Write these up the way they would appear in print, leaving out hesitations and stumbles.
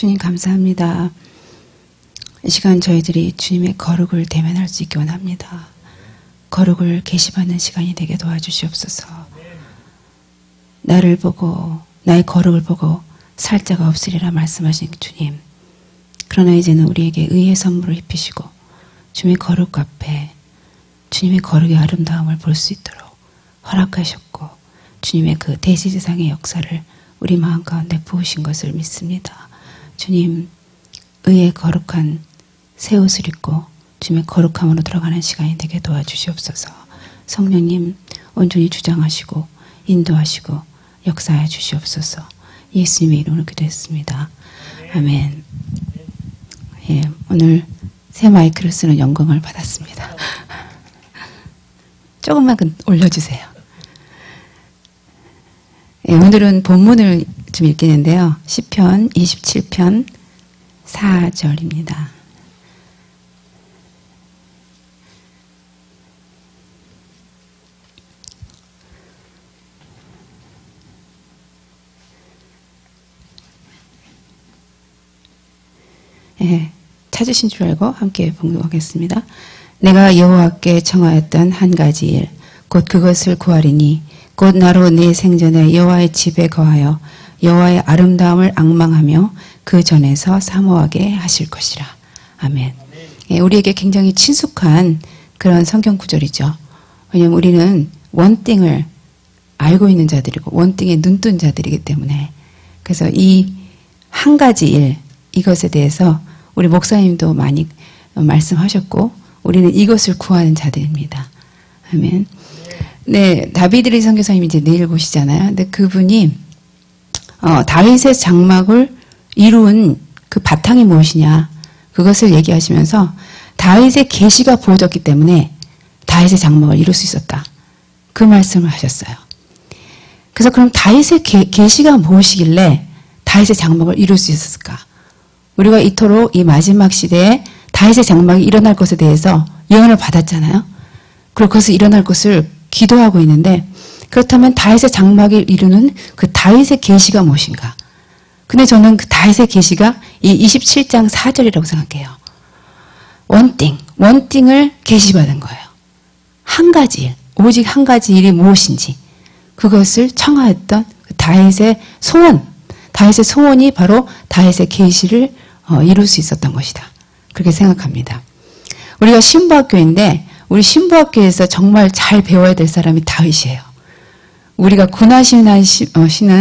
주님 감사합니다. 이 시간 저희들이 주님의 거룩을 대면할 수 있기 원합니다. 거룩을 계시받는 시간이 되게 도와주시옵소서. 나를 보고 나의 거룩을 보고 살 자가 없으리라 말씀하신 주님. 그러나 이제는 우리에게 의의 선물을 입히시고 주님의 거룩 앞에 주님의 거룩의 아름다움을 볼 수 있도록 허락하셨고 주님의 그 대지지상의 역사를 우리 마음 가운데 부으신 것을 믿습니다. 주님, 의의 거룩한 새 옷을 입고 주님의 거룩함으로 들어가는 시간이 되게 도와주시옵소서. 성령님 온전히 주장하시고 인도하시고 역사해 주시옵소서. 예수님의 이름으로 기도했습니다. 아멘. 예, 오늘 새 마이크를 쓰는 영광을 받았습니다. 조금만 올려주세요. 예, 오늘은 본문을 좀 읽겠는데요. 시편 27편 4절입니다. 예, 찾으신 줄 알고 함께 봉독하겠습니다. 내가 여호와께 청하였던 한 가지 일, 곧 그것을 구하리니 곧 나로 내 생전에 여호와의 집에 거하여 여호와의 아름다움을 앙망하며 그 전에서 사모하게 하실 것이라. 아멘. 예, 우리에게 굉장히 친숙한 그런 성경 구절이죠. 왜냐하면 우리는 원띵을 알고 있는 자들이고 원띵에 눈뜬 자들이기 때문에 그래서 이 한 가지 일, 이것에 대해서 우리 목사님도 많이 말씀하셨고 우리는 이것을 구하는 자들입니다. 아멘. 네, 다비드리 선교사님이 이제 내일 보시잖아요. 근데 그분이 다윗의 장막을 이룬 그 바탕이 무엇이냐 그것을 얘기하시면서 다윗의 계시가 부어졌기 때문에 다윗의 장막을 이룰 수 있었다. 그 말씀을 하셨어요. 그래서 그럼 다윗의 계시가 무엇이길래 다윗의 장막을 이룰 수 있었을까? 우리가 이토록 이 마지막 시대에 다윗의 장막이 일어날 것에 대해서 예언을 받았잖아요. 그리고 그것을 일어날 것을 기도하고 있는데 그렇다면 다윗의 장막을 이루는 그 다윗의 계시가 무엇인가? 근데 저는 그 다윗의 계시가 이 27장 4절이라고 생각해요. 원띵을 계시받은 거예요. 한 가지 일, 오직 한 가지 일이 무엇인지 그것을 청하였던 그 다윗의 소원이 바로 다윗의 계시를 이룰 수 있었던 것이다. 그렇게 생각합니다. 우리가 신부학교인데 우리 신부학교에서 정말 잘 배워야 될 사람이 다윗이에요. 우리가 군화신은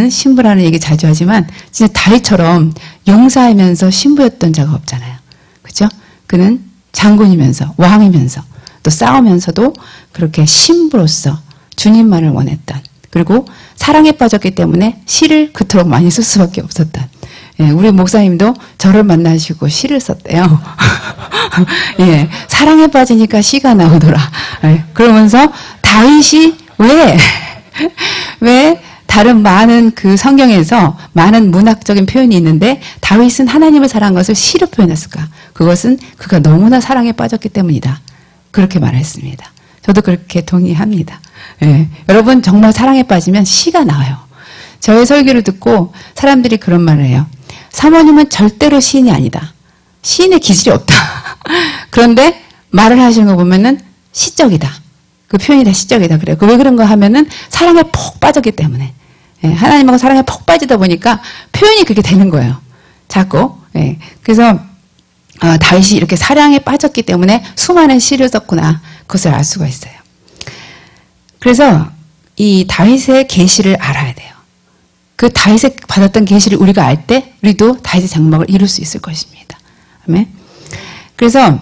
신부라는 얘기 자주 하지만 진짜 다윗처럼 용사이면서 신부였던 자가 없잖아요. 그렇죠? 그는 장군이면서 왕이면서 또 싸우면서도 그렇게 신부로서 주님만을 원했던 그리고 사랑에 빠졌기 때문에 시를 그토록 많이 쓸 수밖에 없었던 예, 우리 목사님도 저를 만나시고 시를 썼대요. 예, 사랑에 빠지니까 시가 나오더라. 예, 그러면서 다윗이 왜 다른 많은 그 성경에서 많은 문학적인 표현이 있는데 다윗은 하나님을 사랑한 것을 시로 표현했을까? 그것은 그가 너무나 사랑에 빠졌기 때문이다. 그렇게 말했습니다. 저도 그렇게 동의합니다. 예, 여러분 정말 사랑에 빠지면 시가 나와요. 저의 설교를 듣고 사람들이 그런 말을 해요. 사모님은 절대로 시인이 아니다. 시인의 기질이 없다. 그런데 말을 하시는 거 보면은 시적이다. 그 표현이 다 시적이다. 그래요. 왜 그런가 하면은 사랑에 폭 빠졌기 때문에. 예, 하나님하고 사랑에 폭 빠지다 보니까 표현이 그렇게 되는 거예요. 자꾸. 예, 그래서 다윗이 이렇게 사랑에 빠졌기 때문에 수많은 시를 썼구나. 그것을 알 수가 있어요. 그래서 이 다윗의 계시를 알아야 돼요. 그 다윗의 받았던 계시를 우리가 알 때 우리도 다윗의 장막을 이룰 수 있을 것입니다. 아멘. 그래서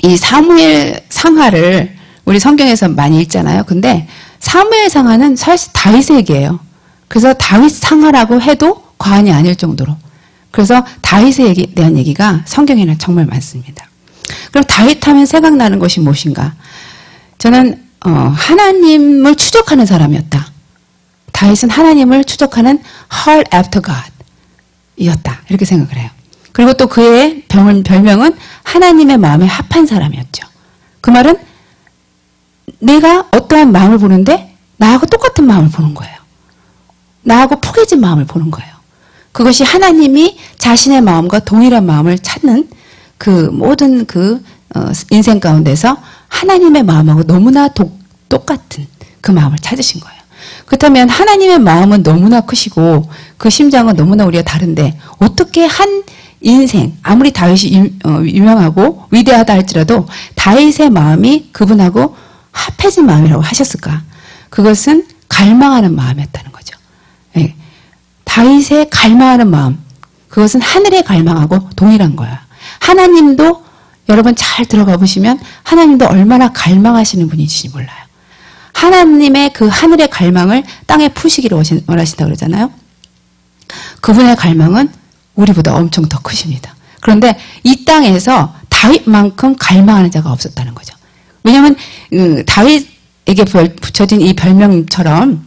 이 사무엘 상하를 우리 성경에서 많이 읽잖아요. 근데 사무엘 상하는 사실 다윗의 얘기예요. 그래서 다윗 상하라고 해도 과언이 아닐 정도로. 그래서 다윗에 대한 얘기가 성경에는 정말 많습니다. 그럼 다윗 하면 생각나는 것이 무엇인가? 저는 하나님을 추적하는 사람이었다. 다윗은 하나님을 추적하는 heart after God 이었다. 이렇게 생각을 해요. 그리고 또 그의 별명은 하나님의 마음에 합한 사람이었죠. 그 말은 내가 어떠한 마음을 보는데 나하고 똑같은 마음을 보는 거예요. 나하고 포개진 마음을 보는 거예요. 그것이 하나님이 자신의 마음과 동일한 마음을 찾는 그 모든 인생 가운데서 하나님의 마음하고 너무나 똑같은 그 마음을 찾으신 거예요. 그렇다면 하나님의 마음은 너무나 크시고 그 심장은 너무나 우리가 다른데 어떻게 한 인생, 아무리 다윗이 유명하고 위대하다 할지라도 다윗의 마음이 그분하고 합해진 마음이라고 하셨을까? 그것은 갈망하는 마음이었다는 거죠. 네. 다윗의 갈망하는 마음, 그것은 하늘의 갈망하고 동일한 거야. 하나님도 여러분 잘 들어가 보시면 하나님도 얼마나 갈망하시는 분이신지 몰라요. 하나님의 그 하늘의 갈망을 땅에 푸시기를 원하신다고 그러잖아요. 그분의 갈망은 우리보다 엄청 더 크십니다. 그런데 이 땅에서 다윗만큼 갈망하는 자가 없었다는 거죠. 왜냐하면 다윗에게 붙여진 이 별명처럼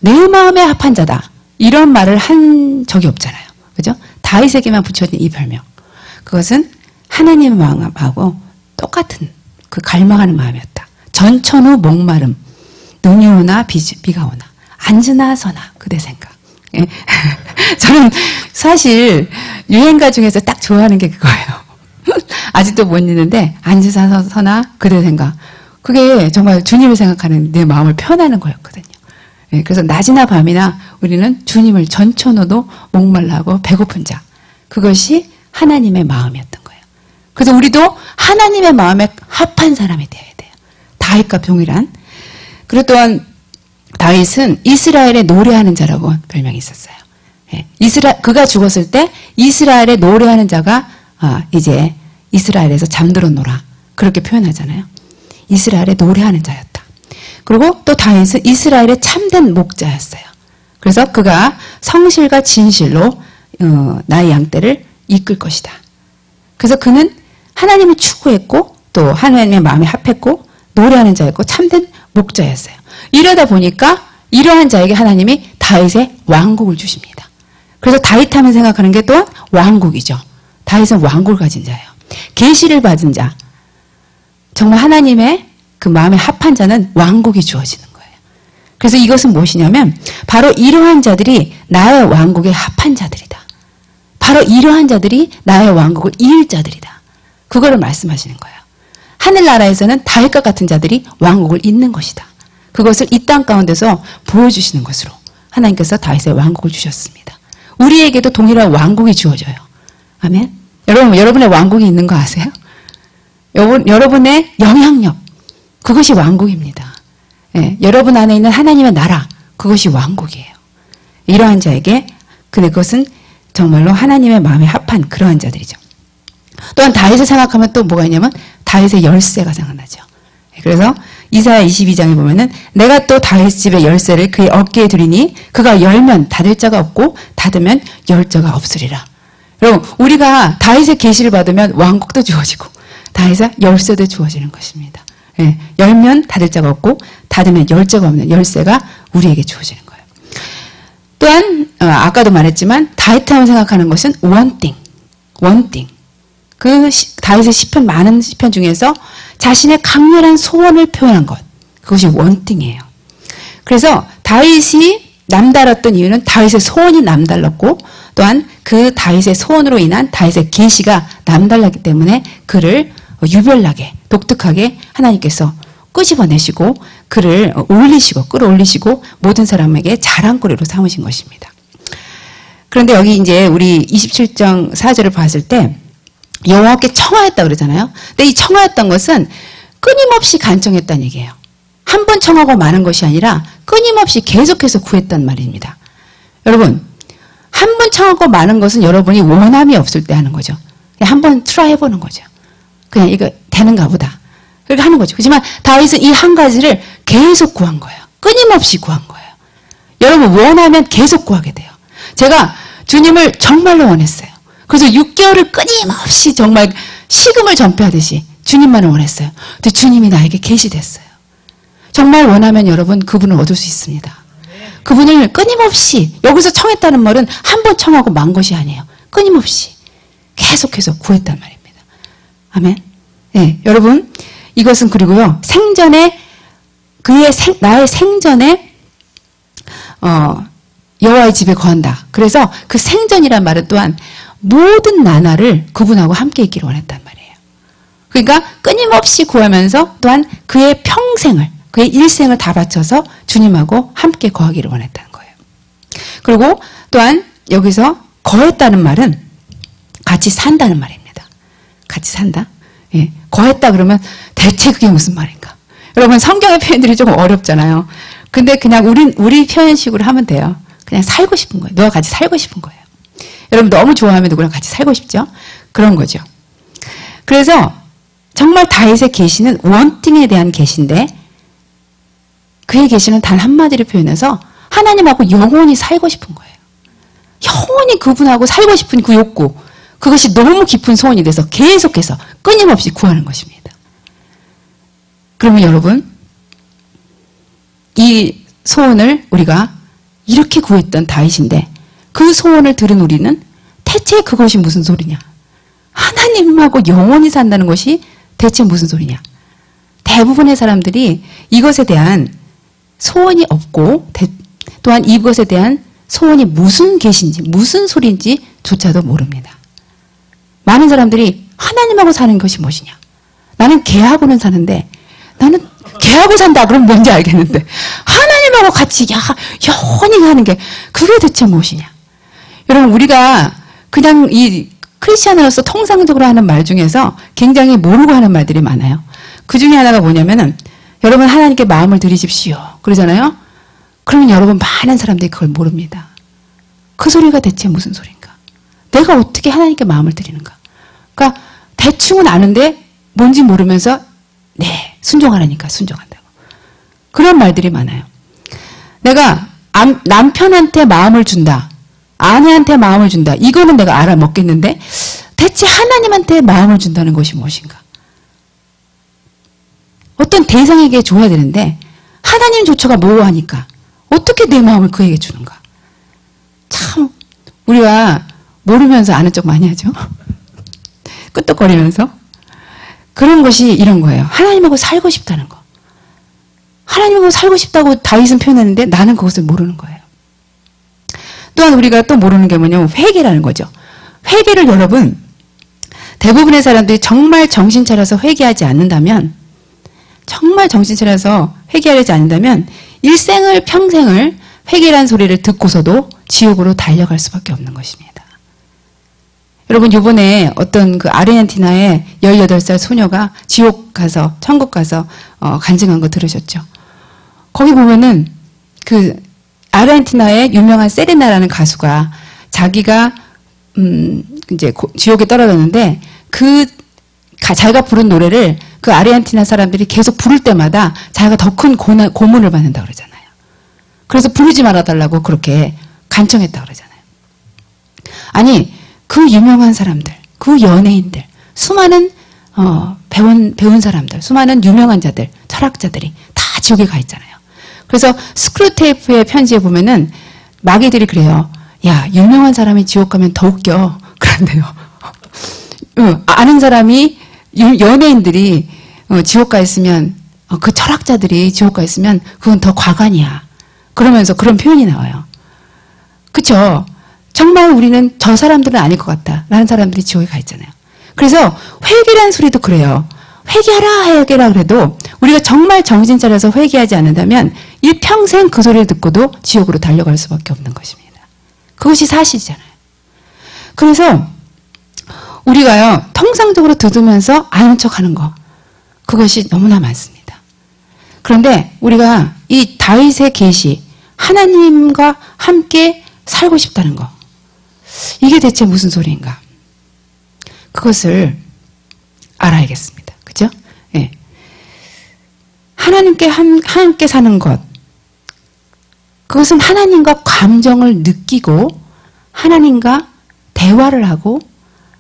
내 마음에 합한 자다 이런 말을 한 적이 없잖아요. 그죠? 다윗에게만 붙여진 이 별명, 그것은 하나님의 마음하고 똑같은 그 갈망하는 마음이었다. 전천후 목마름, 눈이 오나 비가 오나 앉으나 서나 그대 생각. 예. 저는 사실 유행가 중에서 딱 좋아하는 게 그거예요. 아직도 못 읽는데 앉으나 서나 그대 생각. 그게 정말 주님을 생각하는 내 마음을 표현하는 거였거든요. 예. 그래서 낮이나 밤이나 우리는 주님을 전천후도 목말라고 배고픈 자. 그것이 하나님의 마음이었던 거예요. 그래서 우리도 하나님의 마음에 합한 사람이 되어야 돼요. 다윗과 동일한. 그리고 또한 다윗은 이스라엘의 노래하는 자라고 별명이 있었어요. 예. 그가 죽었을 때 이스라엘의 노래하는 자가 이제 이스라엘에서 잠들었노라 그렇게 표현하잖아요. 이스라엘의 노래하는 자였다. 그리고 또 다윗은 이스라엘의 참된 목자였어요. 그래서 그가 성실과 진실로 나의 양떼를 이끌 것이다. 그래서 그는 하나님을 추구했고 또 하나님의 마음에 합했고 노래하는 자였고 참된 목자였어요. 이러다 보니까 이러한 자에게 하나님이 다윗의 왕국을 주십니다. 그래서 다윗 하면 생각하는 게 또한 왕국이죠. 다윗은 왕국을 가진 자예요. 계시를 받은 자, 정말 하나님의 그 마음에 합한 자는 왕국이 주어지는 거예요. 그래서 이것은 무엇이냐면 바로 이러한 자들이 나의 왕국에 합한 자들이다. 바로 이러한 자들이 나의 왕국을 이을 자들이다. 그거를 말씀하시는 거예요. 하늘나라에서는 다윗과 같은 자들이 왕국을 잇는 것이다. 그것을 이 땅 가운데서 보여주시는 것으로 하나님께서 다윗의 왕국을 주셨습니다. 우리에게도 동일한 왕국이 주어져요. 아멘. 여러분의 왕국이 있는 거 아세요? 여러분의 영향력, 그것이 왕국입니다. 예, 여러분 안에 있는 하나님의 나라, 그것이 왕국이에요. 이러한 자에게 그것은 정말로 하나님의 마음에 합한 그러한 자들이죠. 또한 다윗을 생각하면 또 뭐가 있냐면 다윗의 열쇠가 생각나죠. 그래서 이사야 22장에 보면은 내가 또 다윗 집의 열쇠를 그의 어깨에 두리니 그가 열면 닫을 자가 없고 닫으면 열 자가 없으리라. 여러분 우리가 다윗의 계시를 받으면 왕국도 주어지고 다윗의 열쇠도 주어지는 것입니다. 예, 열면 닫을 자가 없고 닫으면 열 자가 없는 열쇠가 우리에게 주어지는 거예요. 또한 아까도 말했지만 다윗하면 생각하는 것은 원띵. 그 다윗의 시편 많은 시편 중에서 자신의 강렬한 소원을 표현한 것, 그것이 원띵이에요. 그래서 다윗이 남달랐던 이유는 다윗의 소원이 남달랐고 또한 그 다윗의 소원으로 인한 다윗의 계시가 남달랐기 때문에 그를 유별나게 독특하게 하나님께서 끄집어내시고 그를 끌어올리시고 모든 사람에게 자랑거리로 삼으신 것입니다. 그런데 여기 이제 우리 27장 4절을 봤을 때 여호와께 청하였다 그러잖아요. 근데 이 청하였던 것은 끊임없이 간청했다는 얘기예요. 한 번 청하고 마는 것이 아니라 끊임없이 계속해서 구했단 말입니다. 여러분, 한 번 청하고 마는 것은 여러분이 원함이 없을 때 하는 거죠. 한 번 트라이 해보는 거죠. 그냥 이거 되는가 보다. 그렇게 하는 거죠. 그렇지만 다윗은 이 한 가지를 계속 구한 거예요. 끊임없이 구한 거예요. 여러분 원하면 계속 구하게 돼요. 제가 주님을 정말로 원했어요. 그래서 6개월을 끊임없이 정말 식음을 전폐하듯이 주님만을 원했어요. 근데 주님이 나에게 계시됐어요. 정말 원하면 여러분 그분을 얻을 수 있습니다. 그분을 끊임없이 여기서 청했다는 말은 한 번 청하고 만 것이 아니에요. 끊임없이 계속해서 구했단 말입니다. 아멘. 네, 여러분 이것은 그리고요 생전에 나의 생전에 여호와의 집에 거한다. 그래서 그 생전이란 말은 또한 모든 나날을 그분하고 함께 있기를 원했단 말이에요. 그러니까 끊임없이 구하면서 또한 그의 평생을, 그의 일생을 다 바쳐서 주님하고 함께 거하기를 원했다는 거예요. 그리고 또한 여기서 거했다는 말은 같이 산다는 말입니다. 같이 산다? 예. 거했다 그러면 대체 그게 무슨 말인가? 여러분 성경의 표현들이 조금 어렵잖아요. 근데 그냥 우리 표현식으로 하면 돼요. 그냥 살고 싶은 거예요. 너와 같이 살고 싶은 거예요. 여러분 너무 좋아하면 누구랑 같이 살고 싶죠? 그런 거죠. 그래서 정말 다윗의 계시는 원팅에 대한 계시인데 그의 계시는 단 한마디로 표현해서 하나님하고 영원히 살고 싶은 거예요. 영원히 그분하고 살고 싶은 그 욕구, 그것이 너무 깊은 소원이 돼서 계속해서 끊임없이 구하는 것입니다. 그러면 여러분, 이 소원을 우리가 이렇게 구했던 다윗인데 그 소원을 들은 우리는 대체 그것이 무슨 소리냐? 하나님하고 영원히 산다는 것이 대체 무슨 소리냐? 대부분의 사람들이 이것에 대한 소원이 없고 또한 이것에 대한 소원이 무슨 계신지 무슨 소리인지 조차도 모릅니다. 많은 사람들이 하나님하고 사는 것이 무엇이냐? 나는 개하고는 사는데 나는 개하고 산다 그러면 뭔지 알겠는데 하나님하고 같이 영원히 사는 게 그게 대체 무엇이냐? 여러분 우리가 그냥 이 크리스찬으로서 통상적으로 하는 말 중에서 굉장히 모르고 하는 말들이 많아요. 그 중에 하나가 뭐냐면은 여러분 하나님께 마음을 드리십시오 그러잖아요. 그러면 여러분 많은 사람들이 그걸 모릅니다. 그 소리가 대체 무슨 소리인가? 내가 어떻게 하나님께 마음을 드리는가? 그러니까 대충은 아는데 뭔지 모르면서 네 순종하라니까 순종한다고. 그런 말들이 많아요. 내가 남편한테 마음을 준다. 아내한테 마음을 준다. 이거는 내가 알아먹겠는데 대체 하나님한테 마음을 준다는 것이 무엇인가? 어떤 대상에게 줘야 되는데 하나님조차가 모호하니까 어떻게 내 마음을 그에게 주는가? 참 우리가 모르면서 아는 척 많이 하죠. 끄떡거리면서. 그런 것이 이런 거예요. 하나님하고 살고 싶다는 거. 하나님하고 살고 싶다고 다윗은 표현했는데 나는 그것을 모르는 거예요. 또한 우리가 또 모르는 게 뭐냐면 회개라는 거죠. 회개를 여러분 대부분의 사람들이 정말 정신 차려서 회개하지 않는다면 정말 정신 차려서 회개하지 않는다면 일생을 평생을 회개라는 소리를 듣고서도 지옥으로 달려갈 수밖에 없는 것입니다. 여러분 이번에 어떤 그 아르헨티나의 18살 소녀가 지옥 가서 천국 가서 간증한 거 들으셨죠? 거기 보면은 그 아르헨티나의 유명한 세레나라는 가수가 자기가 이제 지옥에 떨어졌는데 자기가 부른 노래를 그 아르헨티나 사람들이 계속 부를 때마다 자기가 더 큰 고문을 받는다 그러잖아요. 그래서 부르지 말아달라고 그렇게 간청했다 그러잖아요. 아니 그 유명한 사람들, 그 연예인들, 수많은 배운 사람들, 수많은 유명한 자들, 철학자들이 다 지옥에 가 있잖아요. 그래서 스크루테이프의 편지에 보면은 마귀들이 그래요. 야, 유명한 사람이 지옥 가면 더 웃겨. 그런데요. 아는 사람이 연예인들이 지옥 가 있으면 그 철학자들이 지옥 가 있으면 그건 더 과간이야. 그러면서 그런 표현이 나와요. 그쵸? 정말 우리는 저 사람들은 아닐 것 같다. 라는 사람들이 지옥에 가 있잖아요. 그래서 회개라는 소리도 그래요. 회개하라 그래도 우리가 정말 정신 차려서 회개하지 않는다면 일평생 그 소리를 듣고도 지옥으로 달려갈 수밖에 없는 것입니다. 그것이 사실이잖아요. 그래서 우리가요 통상적으로 들으면서 아는 척하는 거 그것이 너무나 많습니다. 그런데 우리가 이 다윗의 계시 하나님과 함께 살고 싶다는 거 이게 대체 무슨 소리인가? 그것을 알아야겠습니다. 그죠? 예. 하나님께 함께 사는 것 그것은 하나님과 감정을 느끼고 하나님과 대화를 하고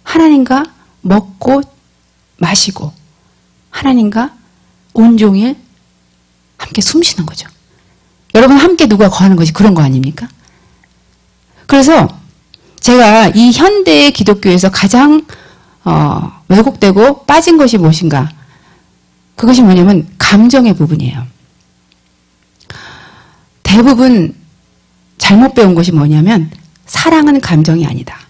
하나님과 먹고 마시고 하나님과 온종일 함께 숨쉬는 거죠. 여러분 함께 누가 거하는 것이 그런 거 아닙니까? 그래서 제가 이 현대의 기독교에서 가장 왜곡되고 빠진 것이 무엇인가? 그것이 뭐냐면 감정의 부분이에요. 대부분 잘못 배운 것이 뭐냐면 사랑은 감정이 아니다.